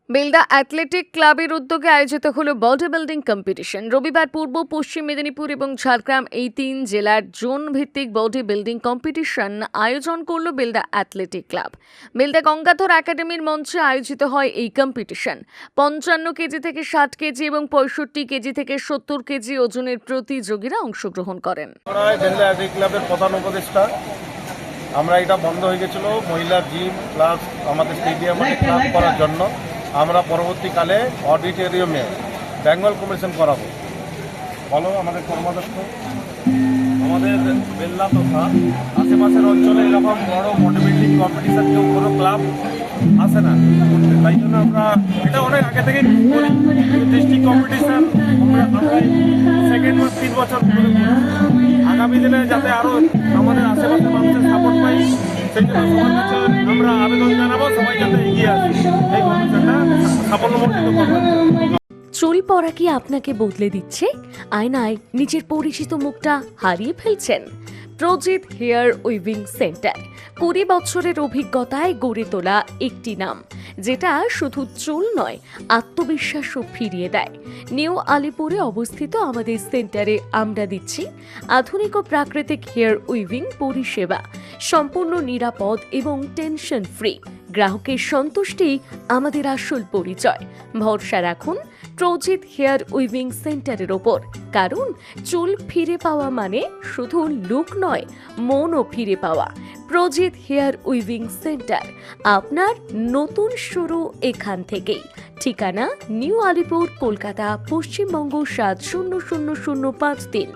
Belda athletic ক্লাবের উদ্যোগে আয়োজিত হলো বডি বিল্ডিং কম্পিটিশন। রবিবার পূর্ব পশ্চিম মেদিনীপুর এবং ঝাড়গ্রাম এই ৩ জেলার জোন ভিত্তিক বডি বিল্ডিং কম্পিটিশন আয়োজন করল বেলদা অ্যাথলেটিক ক্লাব। বেলদা গঙ্গাধর একাডেমির মঞ্চে আয়োজিত হয় এই কম্পিটিশন। ৫৫ কেজি থেকে ৬০ কেজি এবং ৬৫ কেজি থেকে ৭০ কেজি ওজনের প্রতিযোগীরা অংশগ্রহণ করেন। বেলদা অ্যাথলেটিক ক্লাবের প্রধান উপদেষ্টা আমরা এটা বন্ধ হয়ে গেছিল মহিলা জিম প্লাস আমাদের স্টেডিয়ামে ক্লাব করার জন্য। আমরা পরবর্তীকালে অডিটোরিয়ামে বেঙ্গল কম্পিটিশন করাবো। বলো আমাদের কর্মদক্ষ আমাদের বেলদা তথা আশেপাশের অঞ্চলে এরকম বড় বডি বিল্ডিং কম্পিটিশন কেউ কোনো ক্লাব আসে না, তাই জন্য আমরা এটা অনেক আগে থেকে ডিস্ট্রিক্ট কম্পিটিশন আমরা সেকেন্ড ৩ বছর আগামী দিনে যাতে আরও আমাদের আশেপাশের মানুষের সাপোর্ট পাই, সেই জন্য সবার কাছে আমরা আবেদন জানাবো সবাই যাতে এগিয়ে আসে এই কম্পিটিশনটা সাফল্যমণ্ডিত করবে। চুল পড়া কি আপনাকে বদলে দিচ্ছে? আয়নায় নিজের পরিচিত মুখটা হারিয়ে ফেলছেন? প্রজিত হেয়ার উইভিং সেন্টার ২০ বছরের অভিজ্ঞতায় গড়ে তোলা একটি নাম, যেটা শুধু চুল নয়, আত্মবিশ্বাসও ফিরিয়ে দেয়। নিউ আলিপুরে অবস্থিত আমাদের সেন্টারে আমরা দিচ্ছি আধুনিক ও প্রাকৃতিক হেয়ার উইভিং পরিষেবা, সম্পূর্ণ নিরাপদ এবং টেনশন ফ্রি। গ্রাহকের সন্তুষ্টি আমাদের আসল পরিচয়। ভরসা রাখুন প্রজিত হেয়ার উইভিং সেন্টারের ওপর, কারণ চুল ফিরে পাওয়া মানে শুধু লুক নয়, মনও ফিরে পাওয়া। প্রজিত হেয়ার উইভিং সেন্টার, আপনার নতুন শুরু এখান থেকেই। ঠিকানা নিউ আলিপুর, কলকাতা, পশ্চিমবঙ্গ ৭০০০৫৩।